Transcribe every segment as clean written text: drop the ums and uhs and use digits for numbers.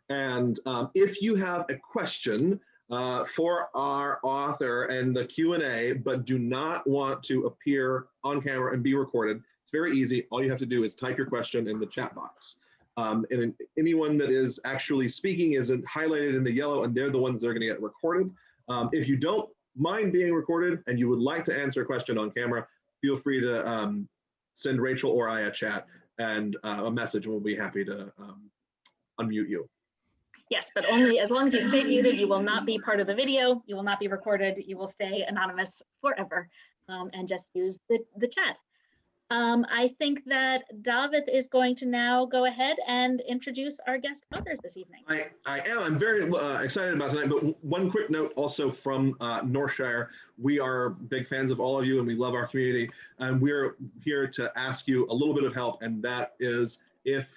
And if you have a question for our author and the Q&A, but do not want to appear on camera and be recorded, it's very easy. All you have to do is type your question in the chat box. And anyone that is actually speaking isn't highlighted in the yellow, and they're the ones that are going to get recorded. If you don't mind being recorded and you would like to answer a question on camera, feel free to send Rachel or I a chat and a message, and we'll be happy to unmute you. Yes, but only as long as you stay muted, you will not be part of the video, you will not be recorded, you will stay anonymous forever, and just use the chat. I think that David is going to now go ahead and introduce our guest authors this evening. I am. I'm very excited about tonight, but one quick note also from Northshire. We are big fans of all of you and we love our community. And we're here to ask you a little bit of help. And that is, if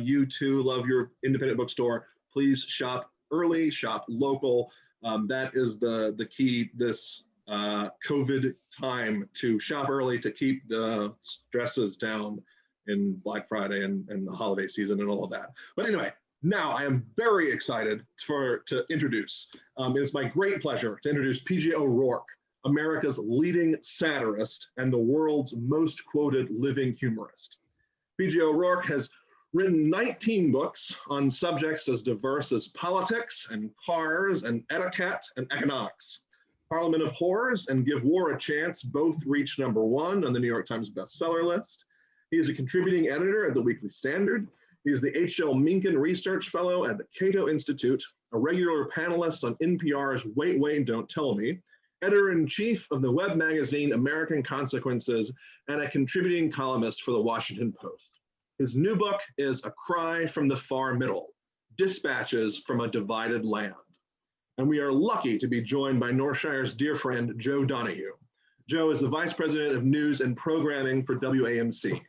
you too love your independent bookstore, please shop early, shop local. That is the key this COVID time, to shop early to keep the stresses down in Black Friday and the holiday season and all of that. But anyway, now I am very excited to introduce, it's my great pleasure to introduce P.J. O'Rourke, America's leading satirist and the world's most quoted living humorist. P.J. O'Rourke has written 19 books on subjects as diverse as politics and cars and etiquette and economics. Parliament of Horrors and Give War a Chance both reached #1 on the New York Times bestseller list. He is a contributing editor at the Weekly Standard. He is the H.L. Mencken Research Fellow at the Cato Institute, a regular panelist on NPR's Wait, Wait, Don't Tell Me, editor-in-chief of the web magazine American Consequences, and a contributing columnist for the Washington Post. His new book is A Cry from the Far Middle, Dispatches from a Divided Land. And we are lucky to be joined by Northshire's dear friend, Joe Donahue. Joe is the Vice President of News and Programming for WAMC.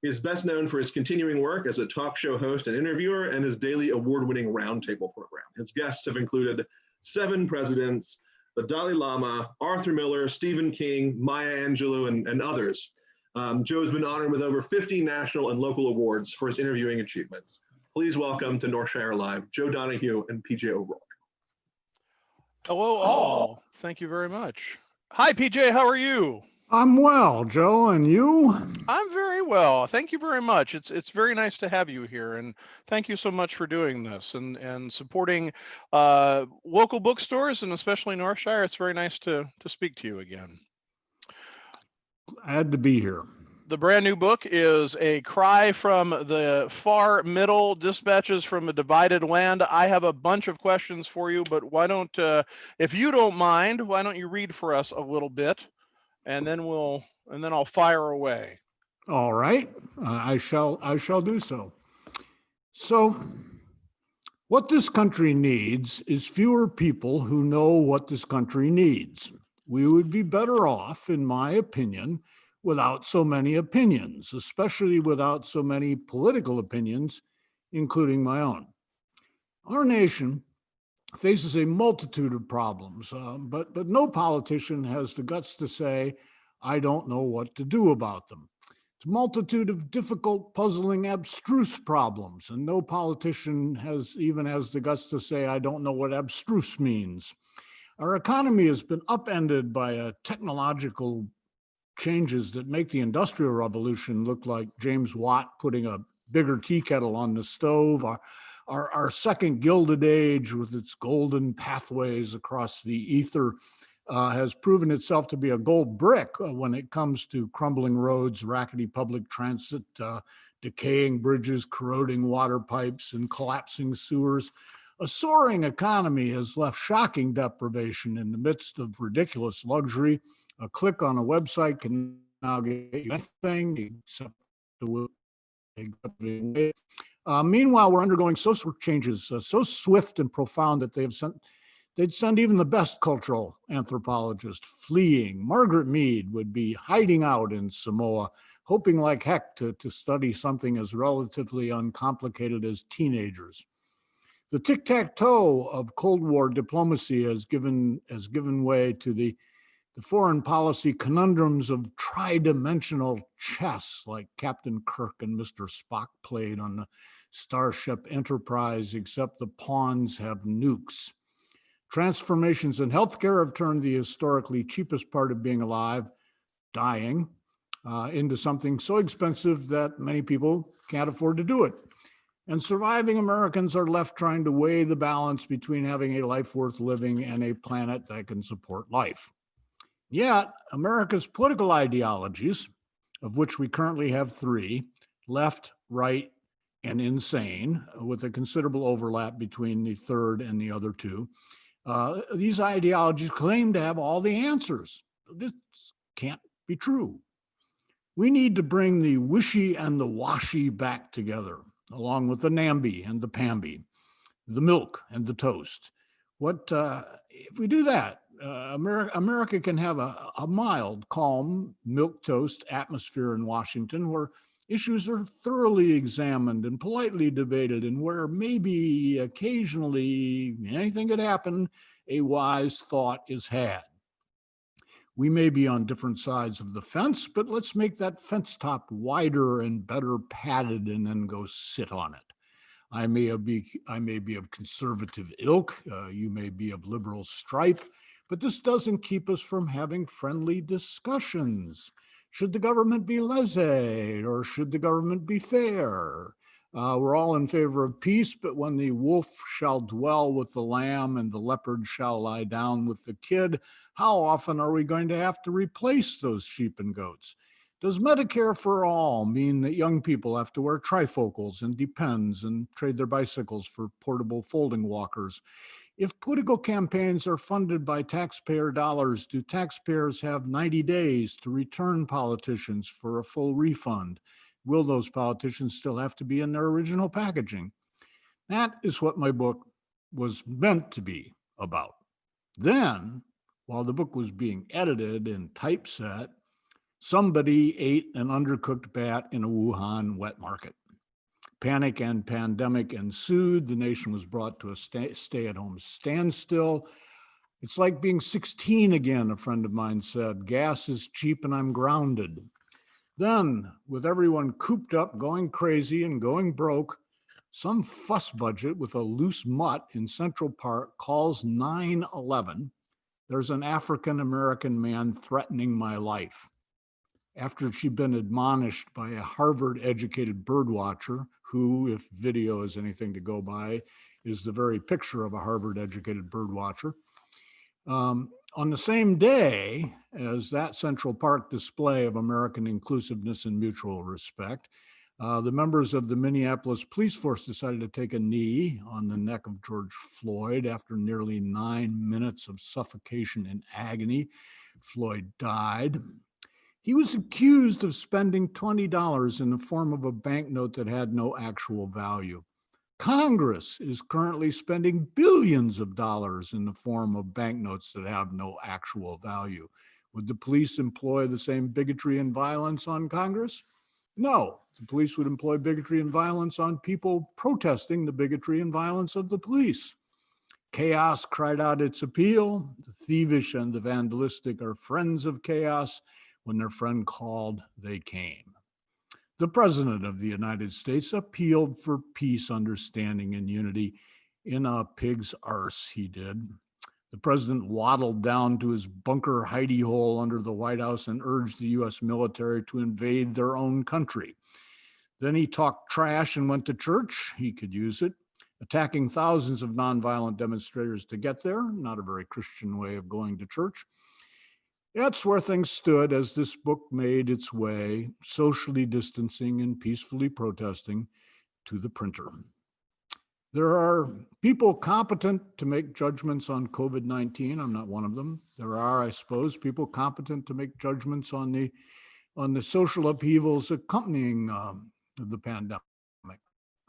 He is best known for his continuing work as a talk show host and interviewer and his daily award-winning roundtable program. His guests have included 7 presidents, the Dalai Lama, Arthur Miller, Stephen King, Maya Angelou, and others. Joe has been honored with over 50 national and local awards for his interviewing achievements. Please welcome to Northshire Live, Joe Donahue and P.J. O'Rourke. Hello all. Thank you very much. Hi, PJ. How are you? I'm well, Joe, and you? I'm very well. Thank you very much. It's very nice to have you here, and thank you so much for doing this and supporting local bookstores, and especially Northshire. It's very nice to speak to you again. Glad to be here. The brand new book is A Cry from the Far Middle, Dispatches from a Divided Land. I have a bunch of questions for you, but why don't, if you don't mind, why don't you read for us a little bit, and then I'll fire away. All right, I shall do so. So, what this country needs is fewer people who know what this country needs. We would be better off, in my opinion, without so many opinions, especially without so many political opinions, including my own. Our nation faces a multitude of problems, but no politician has the guts to say, I don't know what to do about them. It's a multitude of difficult, puzzling, abstruse problems, and no politician even has the guts to say, I don't know what abstruse means. Our economy has been upended by technological changes that make the Industrial Revolution look like James Watt putting a bigger tea kettle on the stove. Our second Gilded Age, with its golden pathways across the ether, has proven itself to be a gold brick when it comes to crumbling roads, rackety public transit, decaying bridges, corroding water pipes, and collapsing sewers. A soaring economy has left shocking deprivation in the midst of ridiculous luxury. A click on a website can now get you anything except the way. Meanwhile, we're undergoing social changes so swift and profound that they'd send even the best cultural anthropologist fleeing. Margaret Mead would be hiding out in Samoa, hoping like heck to study something as relatively uncomplicated as teenagers. The tic-tac-toe of Cold War diplomacy has given way to the foreign policy conundrums of tri-dimensional chess, like Captain Kirk and Mr. Spock played on the Starship Enterprise, except the pawns have nukes. Transformations in healthcare have turned the historically cheapest part of being alive, dying, into something so expensive that many people can't afford to do it. And surviving Americans are left trying to weigh the balance between having a life worth living and a planet that can support life. Yet, America's political ideologies, of which we currently have three, left, right, and insane, with a considerable overlap between the third and the other two, these ideologies claim to have all the answers. This can't be true. We need to bring the wishy and the washy back together, along with the namby and the pamby, the milk and the toast. If we do that, America can have a mild, calm, milquetoast atmosphere in Washington where issues are thoroughly examined and politely debated, and where maybe occasionally, anything could happen, a wise thought is had. We may be on different sides of the fence, but let's make that fence top wider and better padded and then go sit on it. I may be of conservative ilk, you may be of liberal stripe, but this doesn't keep us from having friendly discussions. Should the government be laissez, or should the government be fair? We're all in favor of peace, but when the wolf shall dwell with the lamb and the leopard shall lie down with the kid, how often are we going to have to replace those sheep and goats? Does Medicare for all mean that young people have to wear trifocals and Depends and trade their bicycles for portable folding walkers? If political campaigns are funded by taxpayer dollars, do taxpayers have 90 days to return politicians for a full refund? Will those politicians still have to be in their original packaging? That is what my book was meant to be about. Then, while the book was being edited and typeset, somebody ate an undercooked bat in a Wuhan wet market. Panic and pandemic ensued. The nation was brought to a stay-at-home standstill. It's like being 16 again, a friend of mine said. Gas is cheap and I'm grounded. Then, with everyone cooped up, going crazy and going broke, some fuss budget with a loose mutt in Central Park calls 9/11. There's an African-American man threatening my life. After she'd been admonished by a Harvard-educated birdwatcher, who, if video is anything to go by, is the very picture of a Harvard-educated birdwatcher. On the same day as that Central Park display of American inclusiveness and mutual respect, the members of the Minneapolis police force decided to take a knee on the neck of George Floyd. After nearly 9 minutes of suffocation and agony, Floyd died. He was accused of spending $20 in the form of a banknote that had no actual value. Congress is currently spending billions of dollars in the form of banknotes that have no actual value. Would the police employ the same bigotry and violence on Congress? No, the police would employ bigotry and violence on people protesting the bigotry and violence of the police. Chaos cried out its appeal. The thievish and the vandalistic are friends of chaos. When their friend called, they came. The President of the United States appealed for peace, understanding, and unity. In a pig's arse, he did. The president waddled down to his bunker hidey hole under the White House and urged the U.S. military to invade their own country. Then he talked trash and went to church. He could use it, attacking thousands of nonviolent demonstrators to get there. Not a very Christian way of going to church. That's where things stood as this book made its way, socially distancing and peacefully protesting, to the printer. There are people competent to make judgments on COVID-19. I'm not one of them. There are, I suppose, people competent to make judgments on the social upheavals accompanying the pandemic.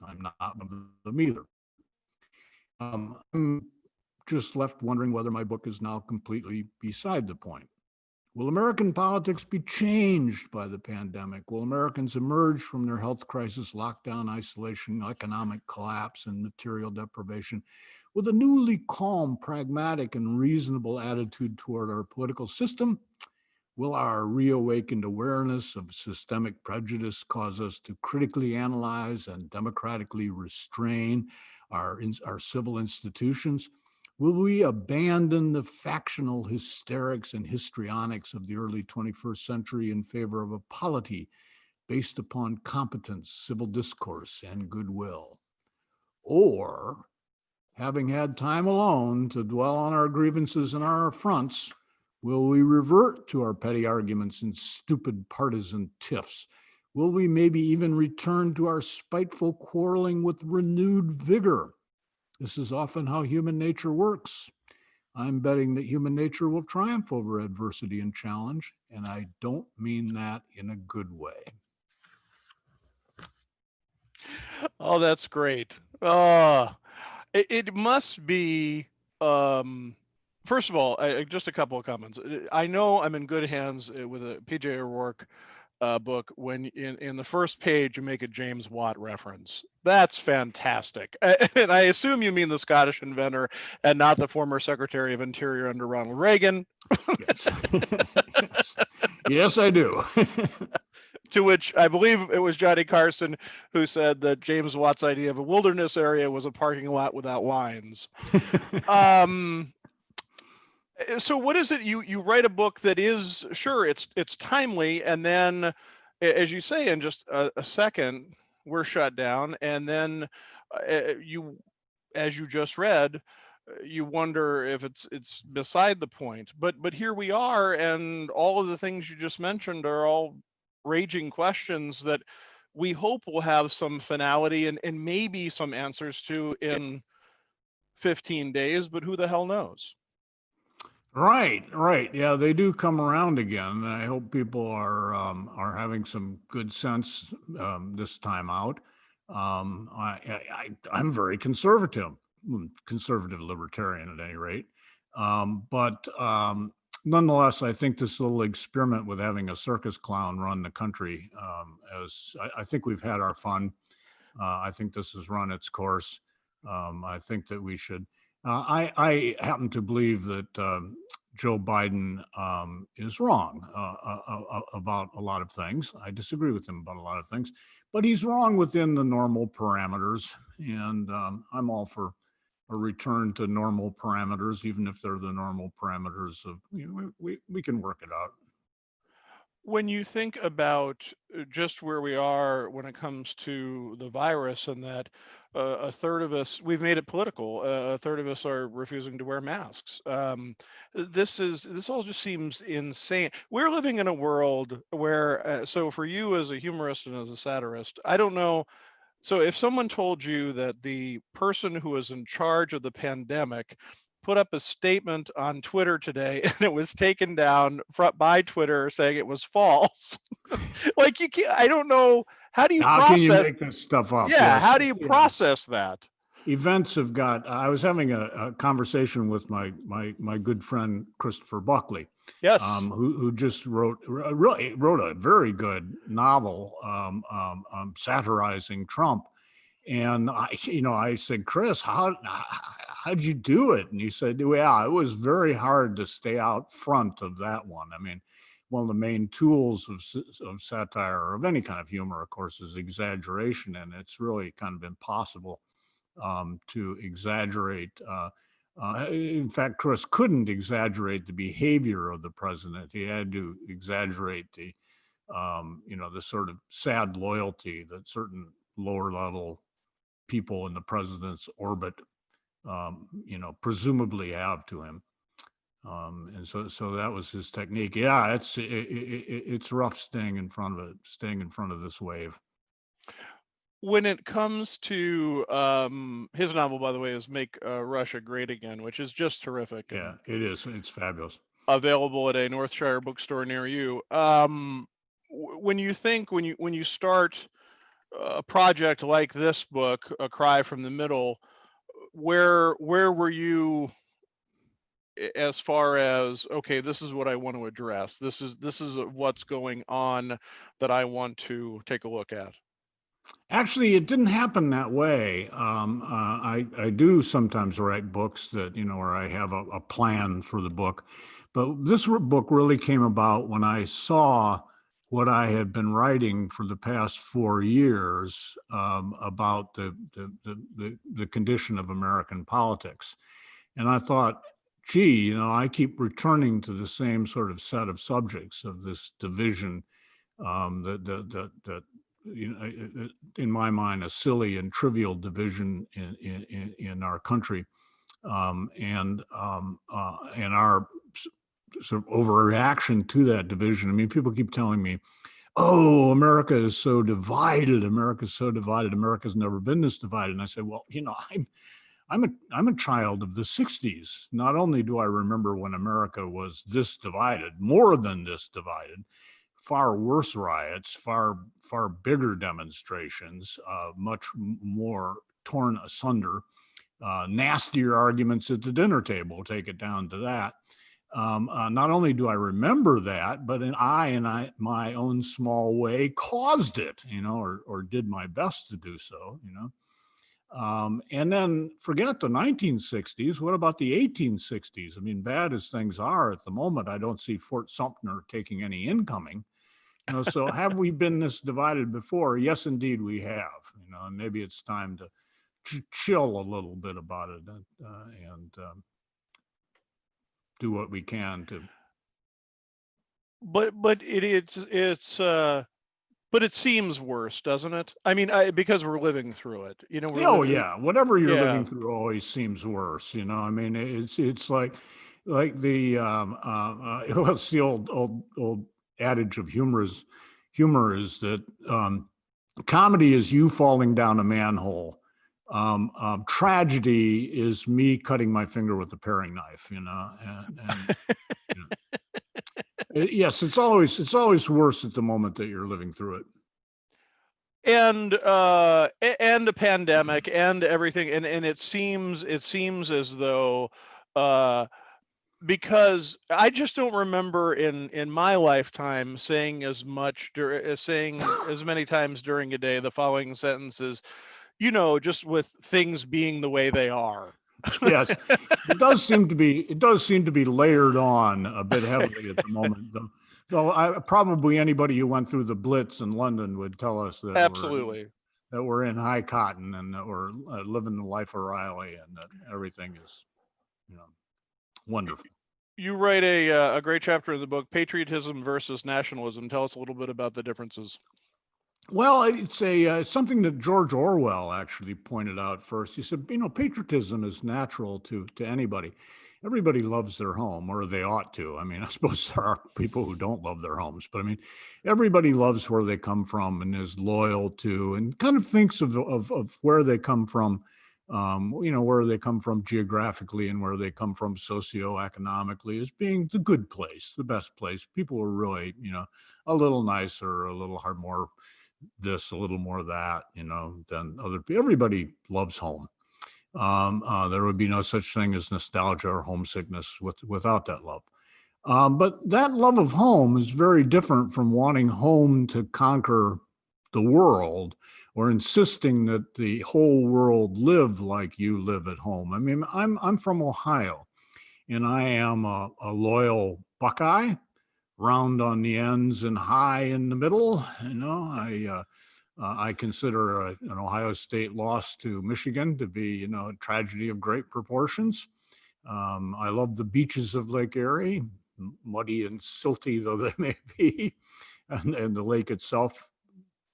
I'm not one of them either. I'm just left wondering whether my book is now completely beside the point. Will American politics be changed by the pandemic? Will Americans emerge from their health crisis, lockdown, isolation, economic collapse, and material deprivation with a newly calm, pragmatic, and reasonable attitude toward our political system? Will our reawakened awareness of systemic prejudice cause us to critically analyze and democratically restrain our civil institutions? Will we abandon the factional hysterics and histrionics of the early 21st century in favor of a polity based upon competence, civil discourse, and goodwill? Or, having had time alone to dwell on our grievances and our affronts, will we revert to our petty arguments and stupid partisan tiffs? Will we maybe even return to our spiteful quarreling with renewed vigor? This is often how human nature works. I'm betting that human nature will triumph over adversity and challenge, and I don't mean that in a good way. Oh, that's great. It must be, first of all, just a couple of comments. I know I'm in good hands with a PJ O'Rourke book when in the first page you make a James Watt reference. That's fantastic. And I assume you mean the Scottish inventor and not the former Secretary of Interior under Ronald Reagan. Yes, yes I do. To which I believe it was Johnny Carson who said that James Watt's idea of a wilderness area was a parking lot without lines. So what is it you write a book that is, sure, it's timely, and then as you say in just a second we're shut down, and then you, as you just read, you wonder if it's beside the point, but here we are, and all of the things you just mentioned are all raging questions that we hope will have some finality and maybe some answers to in 15 days, but who the hell knows? Right. Yeah, they do come around again. I hope people are having some good sense this time out. I'm very conservative libertarian at any rate. But nonetheless, I think this little experiment with having a circus clown run the country, I think we've had our fun. I think this has run its course. I think that we should. I happen to believe that Joe Biden is wrong about a lot of things. I disagree with him about a lot of things, but he's wrong within the normal parameters. And I'm all for a return to normal parameters, even if they're the normal parameters of, we can work it out. When you think about just where we are when it comes to the virus, and that a third of us, we've made it political, a third of us are refusing to wear masks. This all just seems insane. We're living in a world where, so for you as a humorist and as a satirist, I don't know. So if someone told you that the person who was in charge of the pandemic put up a statement on Twitter today and it was taken down by Twitter saying it was false, like you can't, I don't know, how do you How process? can you make this stuff up? Yeah, Yes. how do you process that? Events have got. I was having a conversation with my good friend Christopher Buckley. Yes. Who just wrote a very good novel satirizing Trump. And I said, Chris, how'd you do it? And he said, yeah, it was very hard to stay out front of that one. I mean, one of the main tools of satire or of any kind of humor, of course, is exaggeration. And it's really kind of impossible to exaggerate. In fact, Chris couldn't exaggerate the behavior of the president. He had to exaggerate the sort of sad loyalty that certain lower level people in the president's orbit, presumably have to him. And so that was his technique. Yeah, it's rough staying in front of this wave. When it comes to his novel, by the way, is Make Russia Great Again, which is just terrific. Yeah, it is. It's fabulous. Available at a Northshire bookstore near you. When you start a project like this book, A Cry from the Middle, where were you as far as, okay, this is what I want to address, this is what's going on that I want to take a look at? Actually, it didn't happen that way. I do sometimes write books that, where I have a plan for the book, But this book really came about when I saw what I had been writing for the past 4 years about the condition of American politics. And I thought, gee, I keep returning to the same sort of set of subjects of this division that in my mind, a silly and trivial division in our country, and our sort of overreaction to that division. I mean, people keep telling me, "Oh, America is so divided. America's so divided. America's never been this divided." And I say, "Well, I'm a child of the 60s. Not only do I remember when America was this divided, more than this divided, far worse riots, far bigger demonstrations, much more torn asunder, nastier arguments at the dinner table, take it down to that. Not only do I remember that, but my own small way, caused it, or did my best to do so, And then forget the 1960s. What about the 1860s? I mean, bad as things are at the moment, I don't see Fort Sumter taking any incoming. So have we been this divided before? Yes, indeed, we have. And maybe it's time to chill a little bit about it and do what we can to. But it seems worse, doesn't it? I mean, because we're living through it. Yeah, whatever you're Yeah. living through always seems worse. I mean, it's like the it's the old adage of humor is that comedy is you falling down a manhole. Tragedy is me cutting my finger with a paring knife. Yes, it's always worse at the moment that you're living through it. And a pandemic and everything, and it seems as though because I just don't remember in my lifetime saying as many times during a day the following sentences, just with things being the way they are. Yes, it does seem to be layered on a bit heavily at the moment, though probably anybody who went through the Blitz in London would tell us that Absolutely. we're in high cotton and that we're living the life of Riley and that everything is wonderful. You write a great chapter in the book, Patriotism versus Nationalism. Tell us a little bit about the differences. Well, it's something that George Orwell actually pointed out first. He said, patriotism is natural to anybody. Everybody loves their home, or they ought to. I mean, I suppose there are people who don't love their homes, but I mean, everybody loves where they come from and is loyal to, and kind of thinks of where they come from, where they come from geographically and where they come from socioeconomically as being the good place, the best place. People are really, a little nicer, a little more this, a little more that, than other people. Everybody loves home. There would be no such thing as nostalgia or homesickness without that love. But that love of home is very different from wanting home to conquer the world or insisting that the whole world live like you live at home. I mean, I'm from Ohio, and I am a loyal Buckeye, round on the ends and high in the middle. I consider an Ohio State loss to Michigan to be, a tragedy of great proportions. I love the beaches of Lake Erie, muddy and silty though they may be, and the lake itself,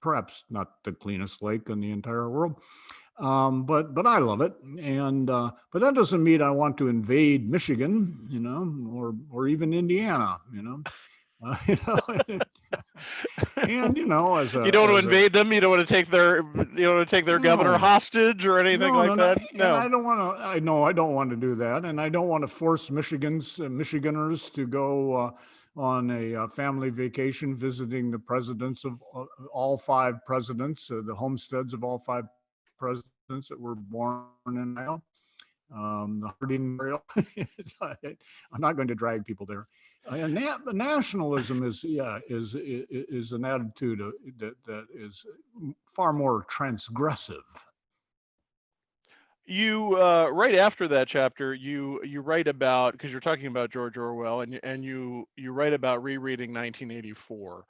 perhaps not the cleanest lake in the entire world. But I love it, and but that doesn't mean I want to invade Michigan, or even Indiana, and as you don't want to invade them. You don't want to take their governor hostage or anything like that. No, and I don't want to. I know I don't want to do that, and I don't want to force Michiganders to go on a family vacation visiting the presidents of all 5 presidents, the homesteads of all 5 presidents that were born in Ohio. The Harding Memorial. I'm not going to drag people there. And nationalism is an attitude that is far more transgressive. You right after that chapter, you write about, because you're talking about George Orwell, and you write about rereading 1984.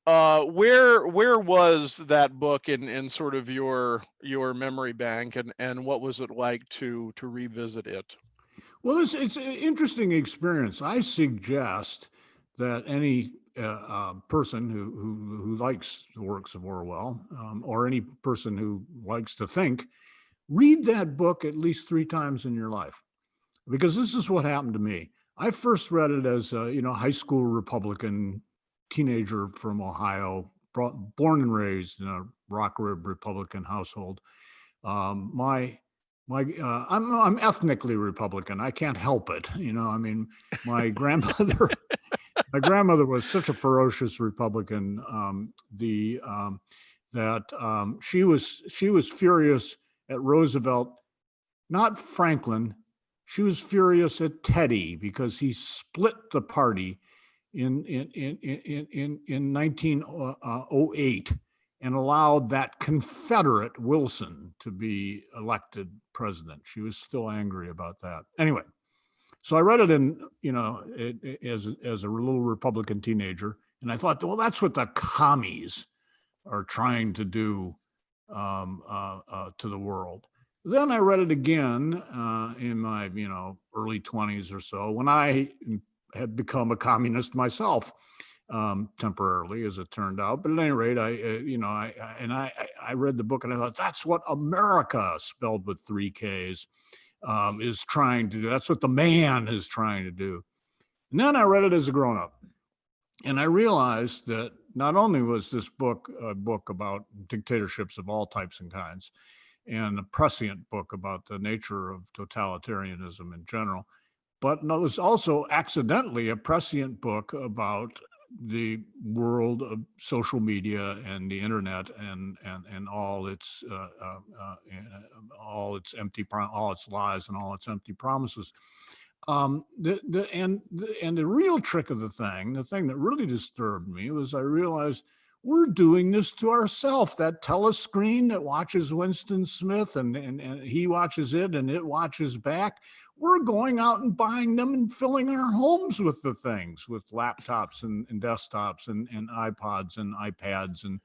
Where was that book in sort of your memory bank, and what was it like to revisit it? Well, it's an interesting experience. I suggest that any person who likes the works of Orwell, or any person who likes to think, read that book at least 3 times in your life, because this is what happened to me. I first read it as a high school Republican teenager from Ohio, born and raised in a rock rib Republican household. My I'm ethnically Republican. I can't help it. I mean, my grandmother my grandmother was such a ferocious Republican, that she was furious at Roosevelt, not Franklin. She was furious at Teddy because he split the party in 1908 and allowed that Confederate Wilson to be elected president. She was still angry about that. Anyway, so I read it as a little Republican teenager, and I thought, well, that's what the commies are trying to do to the world. Then I read it again in my early 20s or so, when I had become a communist myself, temporarily, as it turned out. But at any rate, I read the book and I thought, that's what America, spelled with 3 Ks, is trying to do. That's what the man is trying to do. And then I read it as a grown-up, and I realized that not only was this book a book about dictatorships of all types and kinds, and a prescient book about the nature of totalitarianism in general, but it was also accidentally a prescient book about the world of social media and the internet and all its all its lies and all its empty promises. The real trick of the thing that really disturbed me, was I realized we're doing this to ourselves. That telescreen that watches Winston Smith, and he watches it and it watches back. We're going out and buying them and filling our homes with the things, with laptops and desktops and iPods and iPads and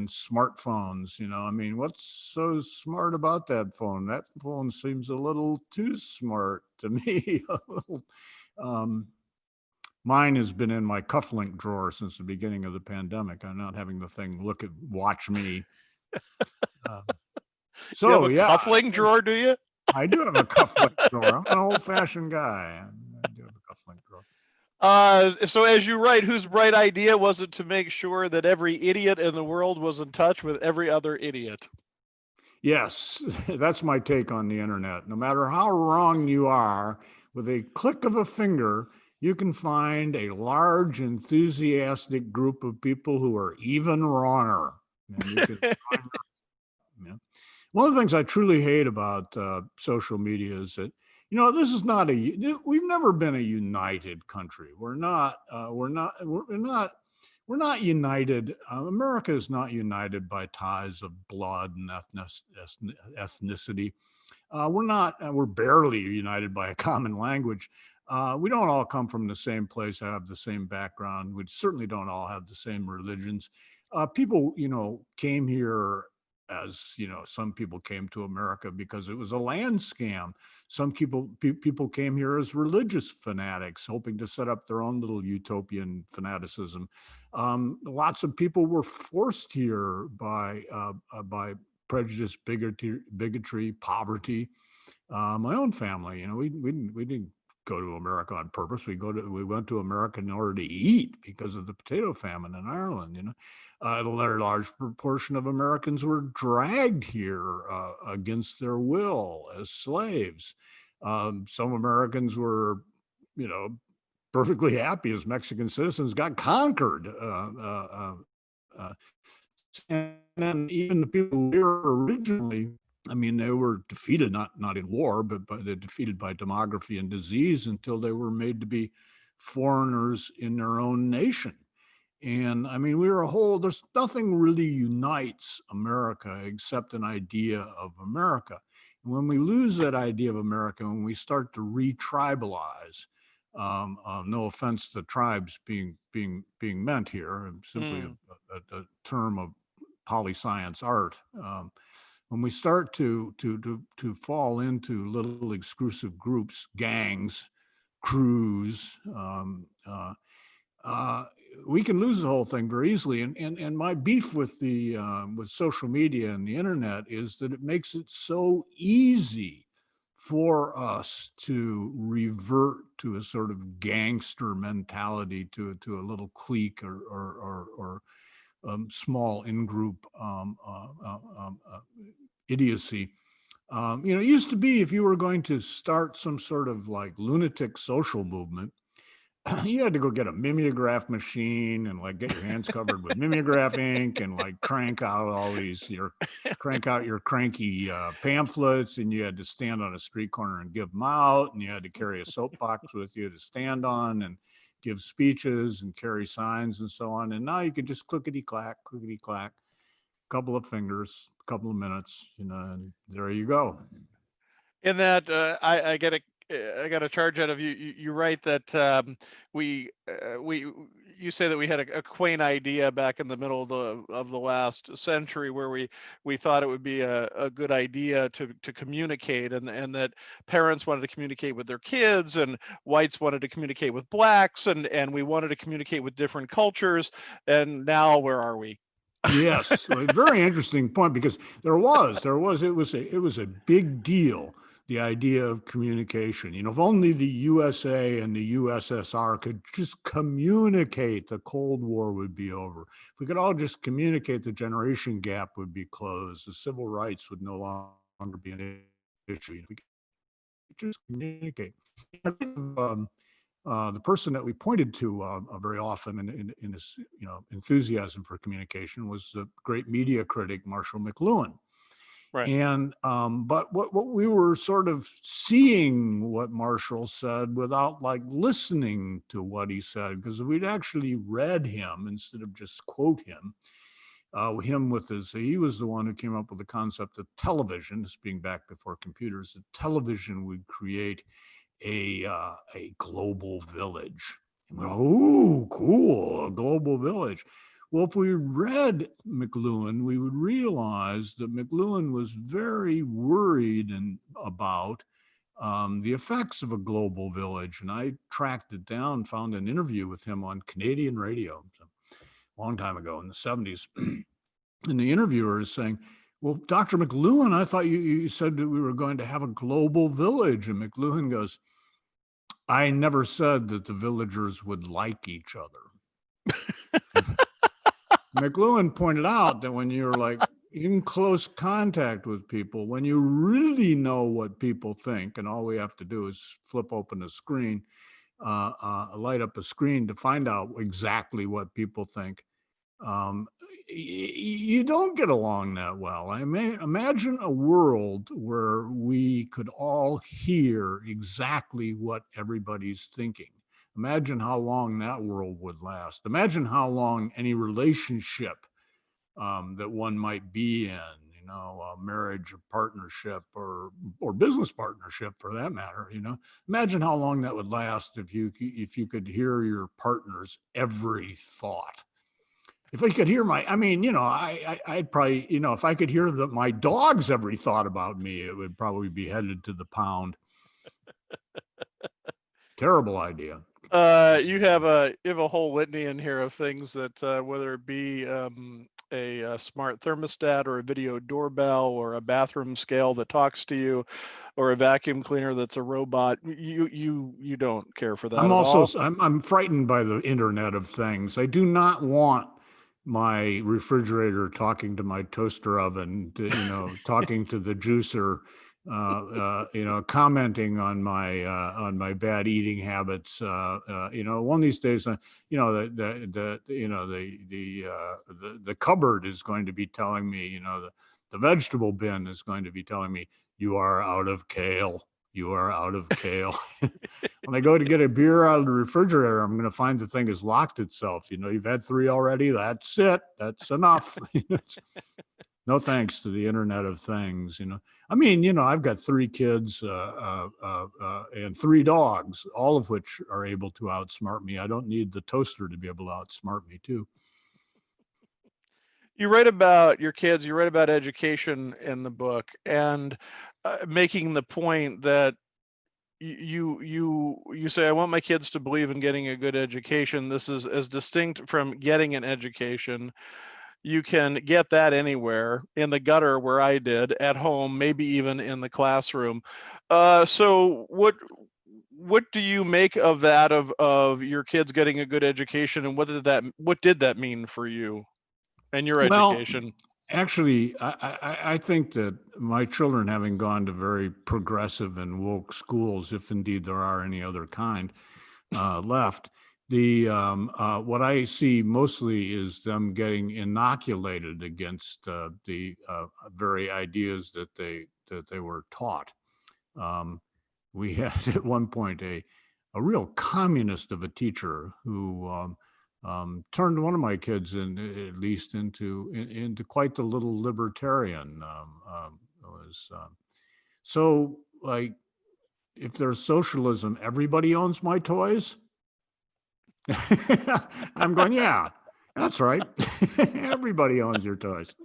smartphones. I mean, what's so smart about that phone? That phone seems a little too smart to me. Mine has been in my cufflink drawer since the beginning of the pandemic. I'm not having the thing watch me. You have a cufflink drawer, do you? I do have a cufflink drawer. I'm an old-fashioned guy. I do have a cufflink drawer. So as you write, whose bright idea was it to make sure that every idiot in the world was in touch with every other idiot? Yes, that's my take on the internet. No matter how wrong you are, with a click of a finger, you can find a large, enthusiastic group of people who are even wronger. And you can find them. One of the things I truly hate about social media is that, this is not we've never been a united country. We're not united. America is not united by ties of blood and ethnicity. We're barely united by a common language. We don't all come from the same place, have the same background. We certainly don't all have the same religions. People, came here as, some people came to America because it was a land scam. Some people came here as religious fanatics, hoping to set up their own little utopian fanaticism. Lots of people were forced here by prejudice, bigotry, poverty. My own family, we didn't go to America on purpose. We went to America in order to eat because of the potato famine in Ireland. A very large proportion of Americans were dragged here against their will as slaves. Some Americans were, perfectly happy as Mexican citizens got conquered. And then even the people who were originally, they were defeated, not in war, but they're defeated by demography and disease until they were made to be foreigners in their own nation. And there's nothing really unites America except an idea of America. When we lose that idea of America, when we start to re-tribalize, no offense to tribes being meant here, simply a term of poli-science art. When we start to fall into little exclusive groups, gangs, crews, we can lose the whole thing very easily. And my beef with with social media and the internet is that it makes it so easy for us to revert to a sort of gangster mentality, to a little clique or small in-group idiocy. You know, it used to be if you were going to start some sort of like lunatic social movement, you had to go get a mimeograph machine and like get your hands covered with mimeograph ink and like crank out your cranky pamphlets, and you had to stand on a street corner and give them out, and you had to carry a soapbox with you to stand on and give speeches and carry signs and so on. And now you could just clickety clack, couple of fingers, couple of minutes, you know, and there you go. In that, I get a charge out of you. You write that you say that we had a quaint idea back in the middle of the last century where we thought it would be a good idea to communicate, and that parents wanted to communicate with their kids, and whites wanted to communicate with blacks, and we wanted to communicate with different cultures. And now where are we? Yes, a very interesting point, because it was a big deal, the idea of communication. You know, if only the USA and the USSR could just communicate, the Cold War would be over. If we could all just communicate, the generation gap would be closed. The civil rights would no longer be an issue. If we could just communicate. The person that we pointed to very often in his enthusiasm for communication was the great media critic Marshall McLuhan. Right. And but what we were sort of seeing what Marshall said without like listening to what he said, because we'd actually read him instead of just quote him. He was the one who came up with the concept of television, this being back before computers, that television would create a global village. And we're, oh, cool, a global village. Well, if we read McLuhan, we would realize that McLuhan was very worried about the effects of a global village. And I tracked it down, found an interview with him on Canadian radio a long time ago in the 70s. And the interviewer is saying, well, Dr. McLuhan, I thought you said that we were going to have a global village. And McLuhan goes, I never said that the villagers would like each other. McLuhan pointed out that when you're like in close contact with people, when you really know what people think, and all we have to do is flip open a screen, light up a screen to find out exactly what people think, you don't get along that well. I mean, imagine a world where we could all hear exactly what everybody's thinking. Imagine how long that world would last. Imagine how long any relationship that one might be in, you know, a marriage, a partnership, or business partnership for that matter, you know. Imagine how long that would last if you could hear your partner's every thought. If I could hear I'd probably, you know, if I could hear my dog's every thought about me, it would probably be headed to the pound. Terrible idea. You have a whole litany in here of things that whether it be a smart thermostat or a video doorbell or a bathroom scale that talks to you or a vacuum cleaner that's a robot, you don't care for that. I'm frightened by the Internet of Things. I do not want my refrigerator talking to my toaster oven, talking to the juicer, commenting on my bad eating habits. One of these days, the cupboard is going to be telling me, the vegetable bin is going to be telling me, you are out of kale. You are out of kale. When I go to get a beer out of the refrigerator, I'm going to find the thing has locked itself. You've had 3 already. That's it. That's enough. No thanks to the Internet of Things, I mean, I've got 3 kids and 3 dogs, all of which are able to outsmart me. I don't need the toaster to be able to outsmart me too. You write about your kids, you write about education in the book, and making the point that you say, I want my kids to believe in getting a good education. This is as distinct from getting an education. You can get that anywhere, in the gutter where I did, at home, maybe even in the classroom. So what do you make of that, of your kids getting a good education, and what did that mean for you and your Well, education? actually, I think that my children, having gone to very progressive and woke schools, if indeed there are any other kind left, what I see mostly is them getting inoculated against the very ideas that they were taught. We had at one point a real communist of a teacher who turned one of my kids at least into quite the little libertarian. So like, if there's socialism, everybody owns my toys. I'm going, yeah, that's right. Everybody owns your toys.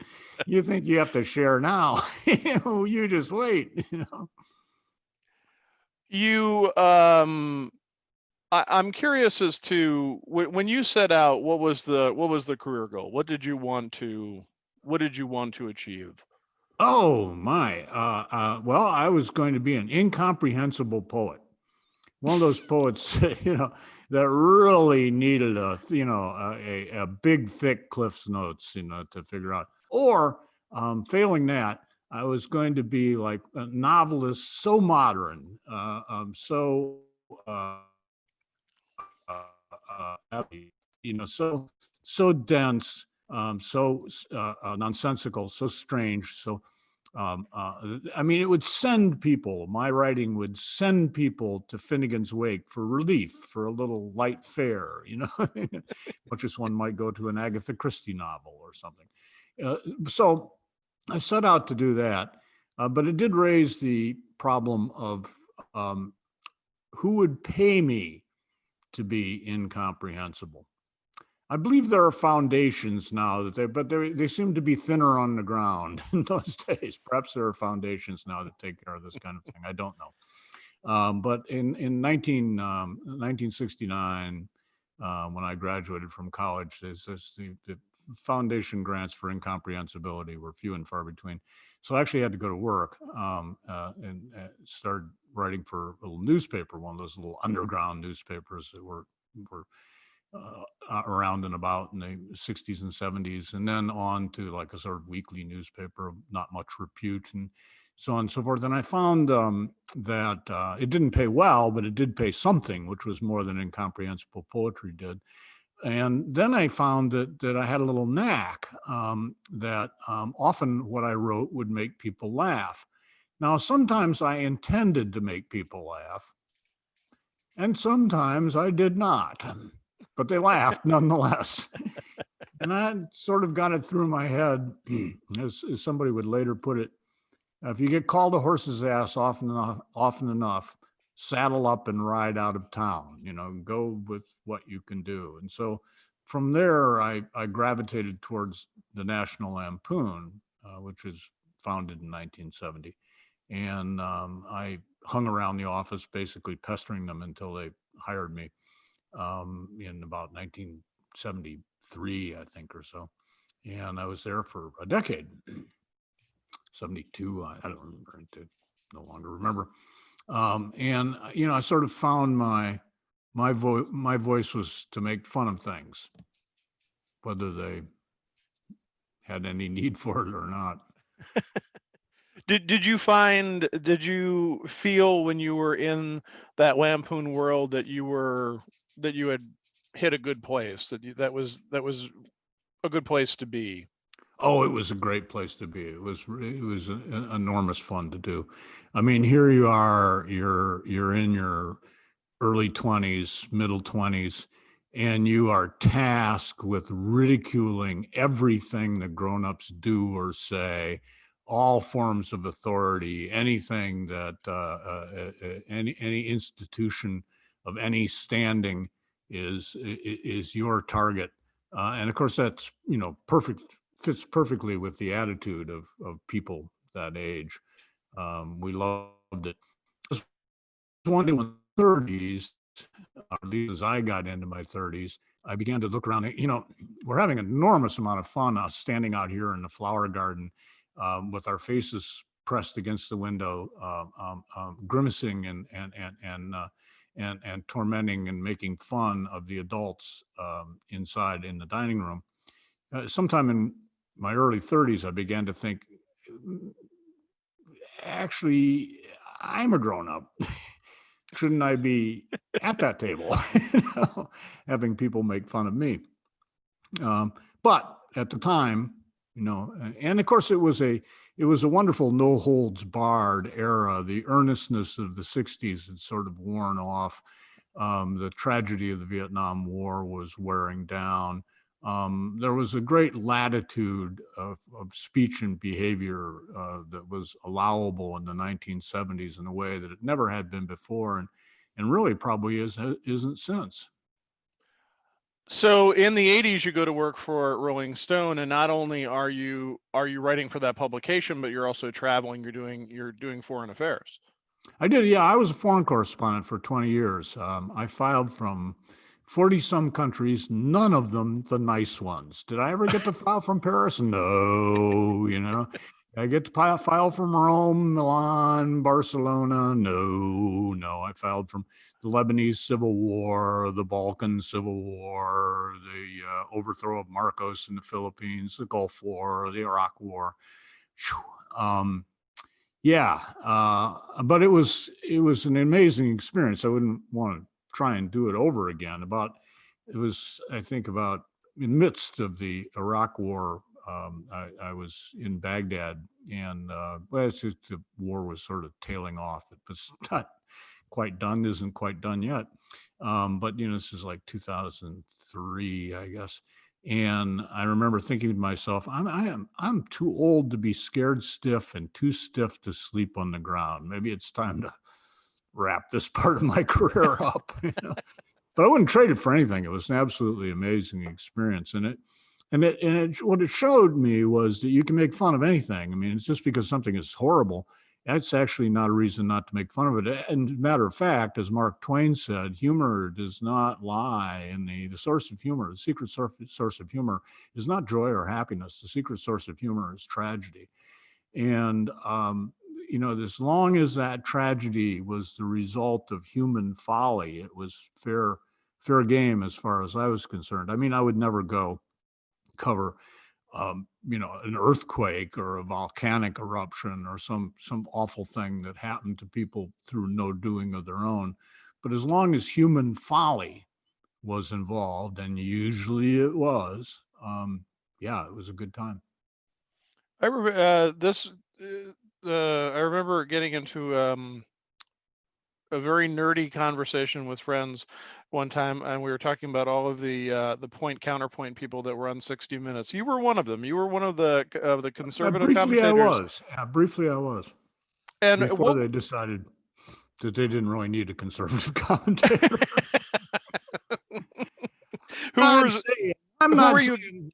You think you have to share now? You just wait. I'm curious as to when you set out, what was the career goal? What did you want to achieve? Oh my! Well, I was going to be an incomprehensible poet. One of those poets, that really needed a big, thick Cliff's Notes, to figure out. Or, failing that, I was going to be like a novelist, so modern, so so dense, so nonsensical, so strange, so. I mean, it would send people, my writing would send people to Finnegan's Wake for relief, for a little light fare, much as one might go to an Agatha Christie novel or something. So I set out to do that, but it did raise the problem of who would pay me to be incomprehensible. I believe there are foundations now but they seem to be thinner on the ground in those days. Perhaps there are foundations now that take care of this kind of thing. I don't know. But in 1969, when I graduated from college, the foundation grants for incomprehensibility were few and far between. So I actually had to go to work and started writing for a little newspaper, one of those little underground newspapers that were around and about in the 60s and 70s, and then on to like a sort of weekly newspaper of not much repute and so on and so forth. And I found that it didn't pay well, but it did pay something, which was more than incomprehensible poetry did. And then I found that I had a little knack, that often what I wrote would make people laugh. Now, sometimes I intended to make people laugh, and sometimes I did not. But they laughed nonetheless. And I sort of got it through my head, as somebody would later put it, if you get called a horse's ass often enough, saddle up and ride out of town, go with what you can do. And so from there, I gravitated towards the National Lampoon, which was founded in 1970. And I hung around the office, basically pestering them until they hired me. In about 1973, I think, or so. And I was there for a decade. 72, I don't remember, I no longer remember. And, I sort of found my voice was to make fun of things, whether they had any need for it or not. Did you feel when you were in that Lampoon world that you had hit a good place, that was a good place to be? Oh, it was a great place to be. It was enormous fun to do. I mean, here you are, you're in your early 20s, middle 20s, and you are tasked with ridiculing everything that grown-ups do or say, all forms of authority, anything that any institution of any standing is your target, and of course that's fits perfectly with the attitude of people that age. We loved it. This was one in the 30s, or at least as I got into my 30s, I began to look around. We're having an enormous amount of fun standing out here in the flower garden with our faces pressed against the window, grimacing and tormenting and making fun of the adults inside in the dining room. Sometime in my early 30s, I began to think, actually, I'm a grown-up. Shouldn't I be at that table, having people make fun of me? But at the time, and of course it was a wonderful no holds barred era. The earnestness of the 60s had sort of worn off. The tragedy of the Vietnam War was wearing down. There was a great latitude of speech and behavior that was allowable in the 1970s in a way that it never had been before, and really probably isn't since. So in the 80s, you go to work for Rolling Stone, and not only are you writing for that publication, but you're also traveling. You're doing foreign affairs. I did, yeah. I was a foreign correspondent for 20 years. I filed from 40 some countries, none of them the nice ones. Did I ever get to file from Paris? No, I get to file from Rome, Milan, Barcelona. No. I filed from the Lebanese Civil War, the Balkan Civil War, the overthrow of Marcos in the Philippines, the Gulf War, the Iraq War. But it was an amazing experience. I wouldn't want to try and do it over again. I think about in the midst of the Iraq War, I was in Baghdad, and the war was sort of tailing off. It was not quite done, isn't quite done yet. But this is like 2003, I guess. And I remember thinking to myself, I'm too old to be scared stiff and too stiff to sleep on the ground. Maybe it's time to wrap this part of my career up. But I wouldn't trade it for anything. It was an absolutely amazing experience, what it showed me was that you can make fun of anything. I mean, it's just because something is horrible, that's actually not a reason not to make fun of it. And matter of fact, as Mark Twain said, humor does not lie. And the source of humor, the secret source of humor is not joy or happiness. The secret source of humor is tragedy. And, as long as that tragedy was the result of human folly, it was fair game as far as I was concerned. I mean, I would never go cover an earthquake or a volcanic eruption or some awful thing that happened to people through no doing of their own. But as long as human folly was involved, and usually it was, it was a good time. I remember I remember getting into a very nerdy conversation with friends one time, and we were talking about all of the point counterpoint people that were on 60 Minutes. You were one of them. You were one of the conservative commentators. Briefly I was. And before they decided that they didn't really need a conservative commentator. I'm not saying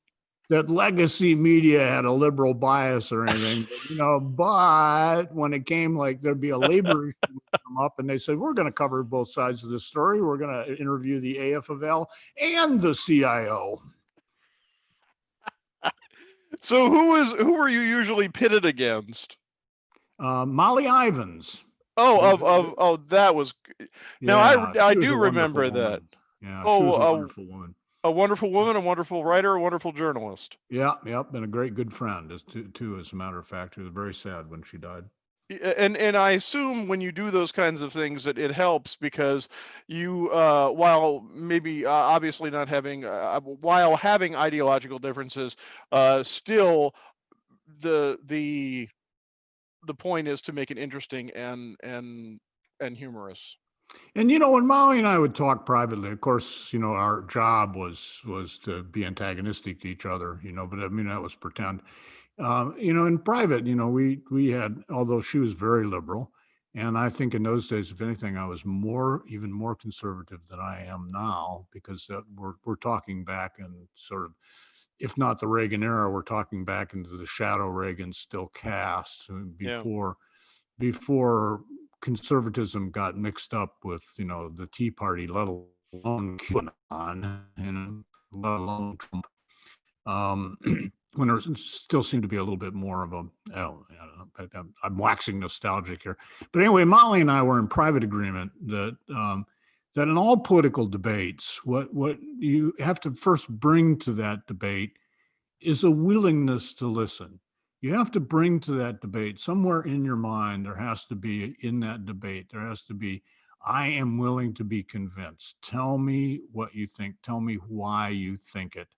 that legacy media had a liberal bias or anything, but when it came like there'd be a labor issue come up and they said, we're going to cover both sides of the story. We're going to interview the AFL and the CIO. So who were you usually pitted against? Molly Ivins. That was. Now I do remember that. Yeah, she was a wonderful woman. A wonderful woman, a wonderful writer, a wonderful journalist. Yeah, and a great good friend, too, as a matter of fact. It was very sad when she died. And I assume when you do those kinds of things that it helps because you, while maybe obviously not having, while having ideological differences, still the point is to make it interesting and humorous. And when Molly and I would talk privately, of course, our job was to be antagonistic to each other, but I mean that was pretend. In private, we had, although she was very liberal, and I think in those days, if anything, I was even more conservative than I am now, because we're talking back and sort of, if not the Reagan era, we're talking back into the shadow Reagan still cast before conservatism got mixed up with, the Tea Party, let alone QAnon, and let alone Trump. When there still seemed to be a little bit more of a, I don't know, I'm waxing nostalgic here. But anyway, Molly and I were in private agreement that in all political debates, what you have to first bring to that debate is a willingness to listen. You have to bring to that debate, somewhere in your mind, there has to be, in that debate, there has to be, I am willing to be convinced. Tell me what you think. Tell me why you think it.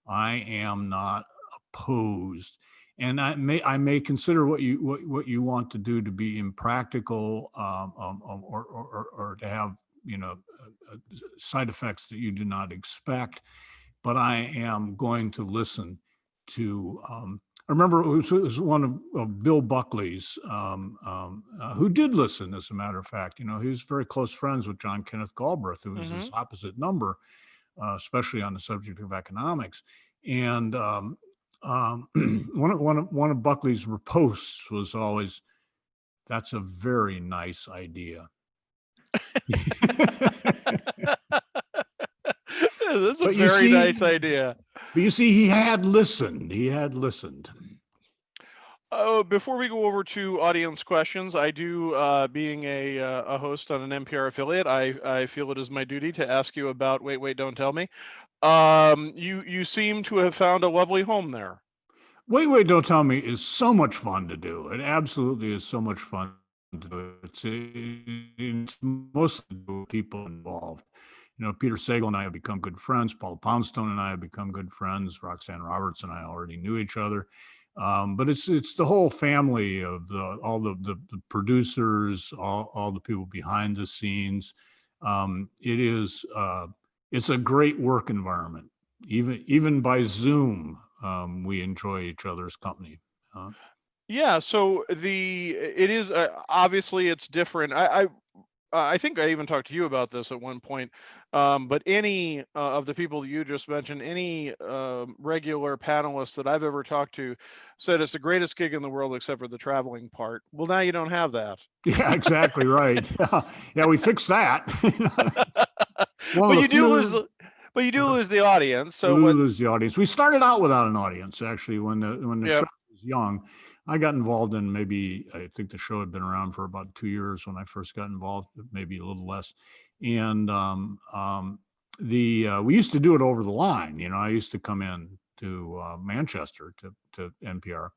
I am not opposed. And I may consider what you want to do to be impractical, or to have, side effects that you do not expect. But I am going to listen to, I remember it was one of Bill Buckley's, who did listen, as a matter of fact. He was very close friends with John Kenneth Galbraith, who was his opposite number, especially on the subject of economics. And one of Buckley's posts was always, "That's a very nice idea." That's a very nice idea. But you see, he had listened. Before we go over to audience questions, I do, being a host on an NPR affiliate, I feel it is my duty to ask you about Wait, Don't Tell Me. You seem to have found a lovely home there. Wait, Don't Tell Me is so much fun to do. It absolutely is so much fun to do. It's mostly people involved. Peter Sagal and I have become good friends. Paula Poundstone and I have become good friends. Roxanne Roberts and I already knew each other. But it's the whole family of all the producers, all the people behind the scenes. It's a great work environment. Even by Zoom, we enjoy each other's company. Yeah, so it is obviously it's different. I think I even talked to you about this at one point, but any of the people that you just mentioned, any regular panelists that I've ever talked to said it's the greatest gig in the world except for the traveling part. Well, now you don't have that. Yeah, exactly right. Yeah, we fixed that. But you do lose the audience. So we lose the audience. We started out without an audience, actually, when the show was young. I got involved in, I think the show had been around for about 2 years when I first got involved, maybe a little less. And we used to do it over the line. I used to come in to Manchester to NPR,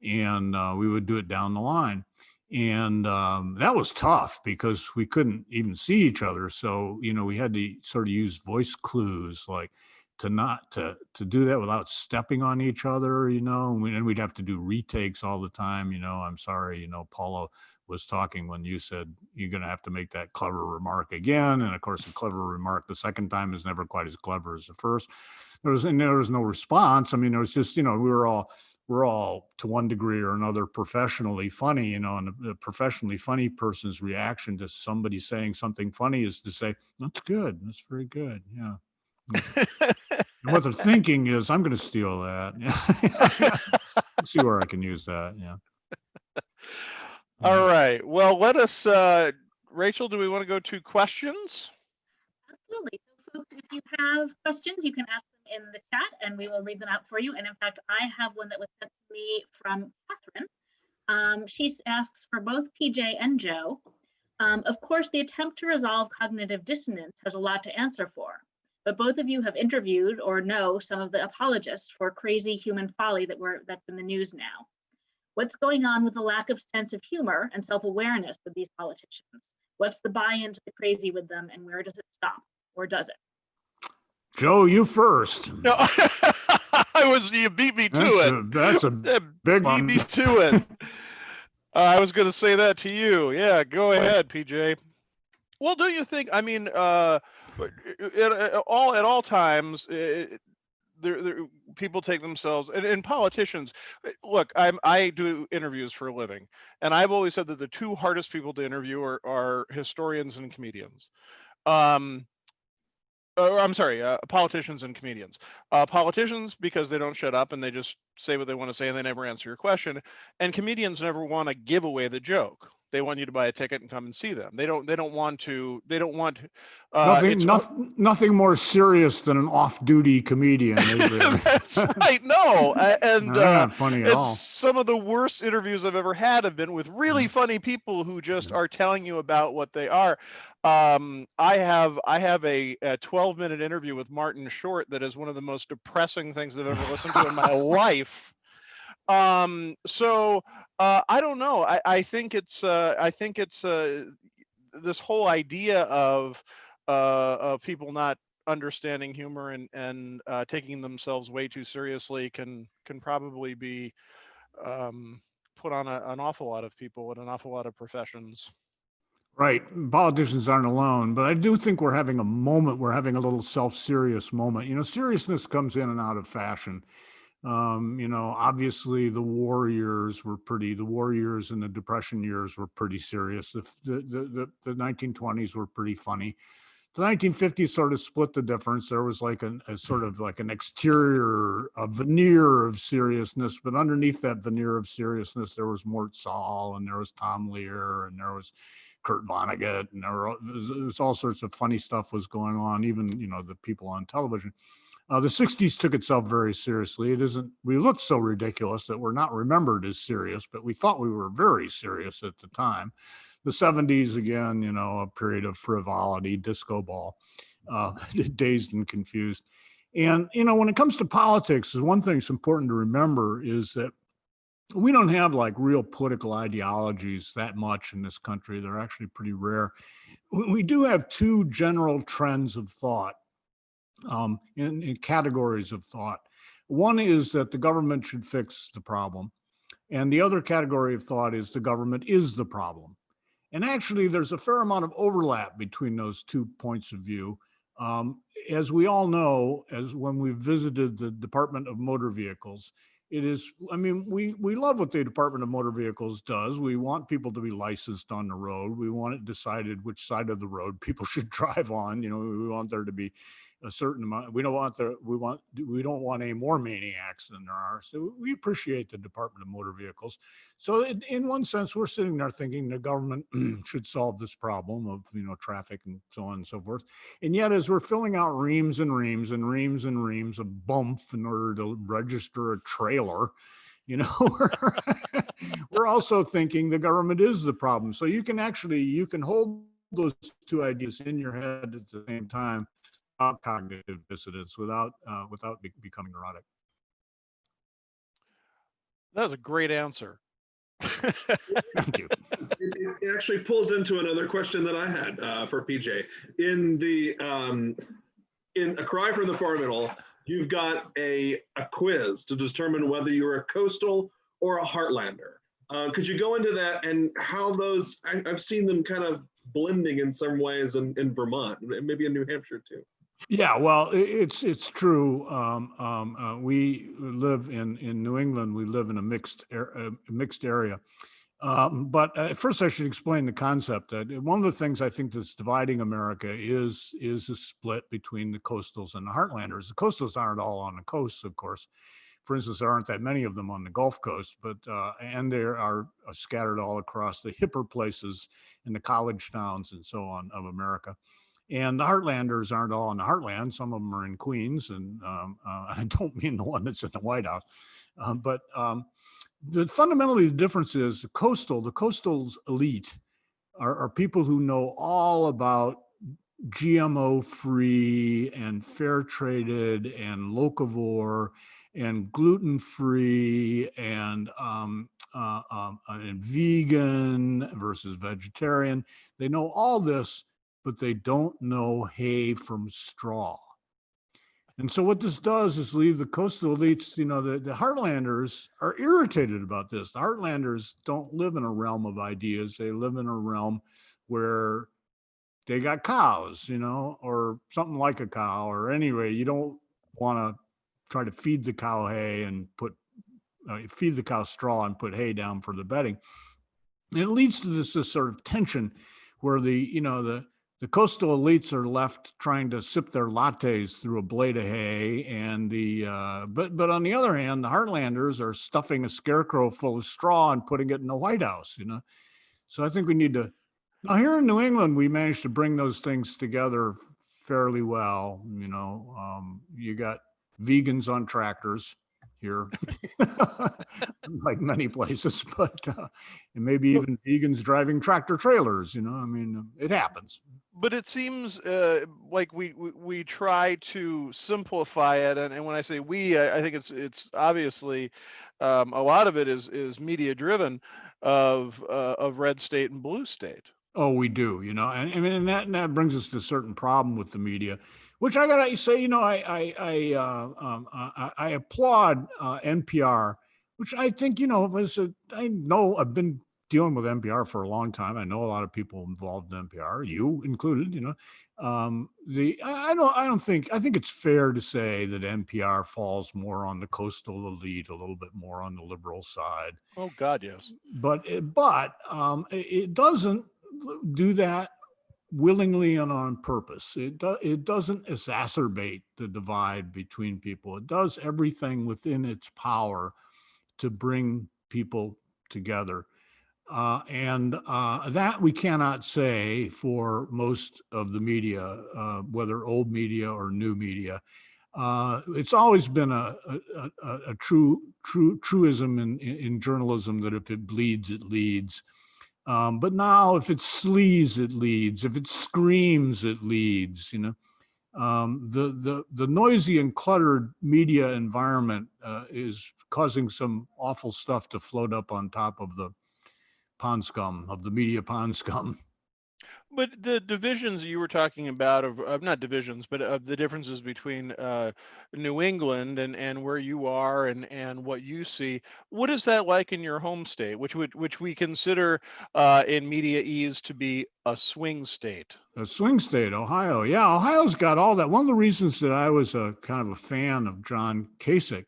and we would do it down the line. And that was tough because we couldn't even see each other. So, we had to sort of use voice clues, like to do that without stepping on each other, and we'd have to do retakes all the time. I'm sorry, Paula was talking when you said you're going to have to make that clever remark again. And of course, a clever remark the second time is never quite as clever as the first. There was no response. I mean, it was just, we're all to one degree or another professionally funny, and the professionally funny person's reaction to somebody saying something funny is to say, "That's good. That's very good." Yeah. And what they're thinking is, I'm going to steal that. Let's see where I can use that. Yeah. All right. Well, let us, Rachel, do we want to go to questions? Absolutely. So folks, if you have questions, you can ask them in the chat and we will read them out for you. And in fact, I have one that was sent to me from Catherine. She asks for both PJ and Joe. Of course, the attempt to resolve cognitive dissonance has a lot to answer for. But both of you have interviewed or know some of the apologists for crazy human folly that's in the news now. What's going on with the lack of sense of humor and self-awareness with these politicians? What's the buy-in to the crazy with them, and where does it stop, or does it? Joe, you first. No, you beat me to it. That's a big one. Beat me to it. I was going to say that to you. Yeah, go ahead, PJ. Well, don't you think? I mean, at all times, people take themselves and politicians. Look, I do interviews for a living, and I've always said that the two hardest people to interview are historians and comedians. Um, I'm sorry, politicians and comedians. Politicians, because they don't shut up and they just say what they want to say and they never answer your question. And comedians never want to give away the joke. They want you to buy a ticket and come and see them. They don't want to. They don't want. Nothing more serious than an off-duty comedian, is there? That's right. No, and not funny at all. Some of the worst interviews I've ever had have been with really funny people who just are telling you about what they are. I have a 12-minute interview with Martin Short that is one of the most depressing things I've ever listened to in my life. So I don't know. I think it's this whole idea of people not understanding humor and taking themselves way too seriously can probably be put on an awful lot of people in an awful lot of professions. Right. Politicians aren't alone, but I do think we're having a moment. We're having a little self-serious moment. You know, seriousness comes in and out of fashion. You know, obviously the war years and the Depression years were pretty serious. The 1920s were pretty funny. The 1950s sort of split the difference. There was like a sort of like an exterior, a veneer of seriousness, but underneath that veneer of seriousness, there was Mort Sahl and there was Tom Lear and there was Kurt Vonnegut and there was all sorts of funny stuff was going on, even, you know, the people on television. The 60s took itself very seriously. We looked so ridiculous that we're not remembered as serious, but we thought we were very serious at the time. The 70s, again, you know, a period of frivolity, disco ball, dazed and confused. And, you know, when it comes to politics, one thing that's important to remember is that we don't have like real political ideologies that much in this country. They're actually pretty rare. We do have two general trends of thought. In categories of thought. One is that the government should fix the problem. And the other category of thought is the government is the problem. And actually, there's a fair amount of overlap between those two points of view. As we all know, as when we visited the Department of Motor Vehicles, it is, I mean, we love what the Department of Motor Vehicles does. We want people to be licensed on the road. We want it decided which side of the road people should drive on. You know, we want there to be a certain amount. We don't want any more maniacs than there are. So we appreciate the Department of Motor Vehicles. So in one sense, we're sitting there thinking the government should solve this problem of, you know, traffic and so on and so forth. And yet, as we're filling out reams and reams and reams and reams of bump in order to register a trailer, you know, we're also thinking the government is the problem. So you can hold those two ideas in your head at the same time. Cognitive dissonance without becoming neurotic. That was a great answer. Thank you. It actually pulls into another question that I had for PJ. In A Cry from the Far Middle, you've got a quiz to determine whether you're a coastal or a heartlander. Could you go into that and how those? I've seen them kind of blending in some ways in Vermont, maybe in New Hampshire too. Yeah, well, it's true. We live in New England. We live in a mixed area. But first, I should explain the concept. That one of the things I think that's dividing America is a split between the coastals and the heartlanders. The coastals aren't all on the coast, of course. For instance, there aren't that many of them on the Gulf Coast, but and they are scattered all across the hipper places in the college towns and so on of America. And the Heartlanders aren't all in the Heartland. Some of them are in Queens, and I don't mean the one that's in the White House. But fundamentally, the difference is the coastal's elite are people who know all about GMO-free and fair-traded and locavore and gluten-free and vegan versus vegetarian. They know all this, but they don't know hay from straw. And so what this does is leave the coastal elites, you know, the Heartlanders are irritated about this. The Heartlanders don't live in a realm of ideas. They live in a realm where they got cows, or something like a cow, or anyway, you don't want to try to feed the cow hay and feed the cow straw and put hay down for the bedding. And it leads to this sort of tension where the coastal elites are left trying to sip their lattes through a blade of hay, and but on the other hand, the Heartlanders are stuffing a scarecrow full of straw and putting it in the White House. So I think we need to. Now here in New England, we managed to bring those things together fairly well. You got vegans on tractors here, like many places, but and maybe even vegans driving tractor trailers. It happens. But it seems like we try to simplify it, and when I say we, I think it's obviously a lot of it is media driven of red state and blue state. Oh, we do, and that brings us to a certain problem with the media, which I gotta say, I applaud NPR, which I think, I know I've been dealing with NPR for a long time. I know a lot of people involved in NPR, you included. I think it's fair to say that NPR falls more on the coastal elite, a little bit more on the liberal side. Oh God, yes. But it doesn't do that willingly and on purpose. It doesn't exacerbate the divide between people. It does everything within its power to bring people together. And that we cannot say for most of the media, whether old media or new media. It's always been a truism in journalism that if it bleeds, it leads. But now, if it sleaze, it leads. If it screams, it leads. The noisy and cluttered media environment is causing some awful stuff to float up on top of the pond scum, of the media pond scum. But the divisions you were talking about of not divisions, but of the differences between New England and where you are and what you see, what is that like in your home state, which we consider in media ease to be a swing state? A swing state, Ohio. Yeah, Ohio's got all that. One of the reasons that I was a kind of a fan of John Kasich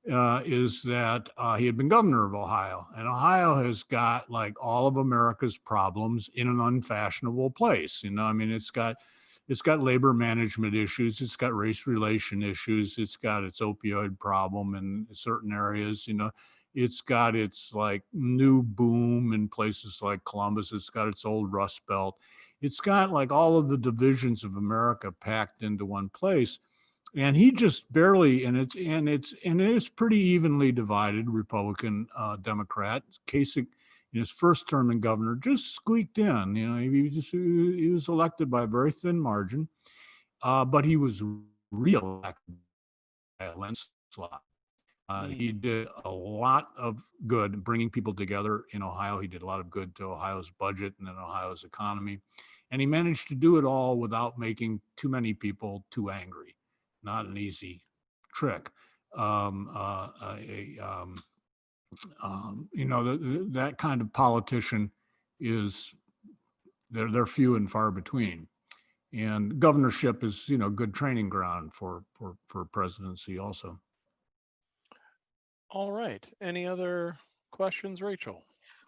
is that he had been governor of Ohio, and Ohio has got like all of America's problems in an unfashionable place. It's got labor management issues, it's got race relation issues, it's got its opioid problem in certain areas. It's got its like new boom in places like Columbus. It's got its old Rust Belt. It's got like all of the divisions of America packed into one place. And he just barely, and it's pretty evenly divided, Republican, Democrat. Kasich, in his first term in governor, just squeaked in. He was elected by a very thin margin, but he was reelected by a landslide. He did a lot of good bringing people together in Ohio. He did a lot of good to Ohio's budget and then Ohio's economy, and he managed to do it all without making too many people too angry. Not an easy trick. That kind of politician they're few and far between. And governorship is, good training ground for presidency also. All right. Any other questions, Rachel?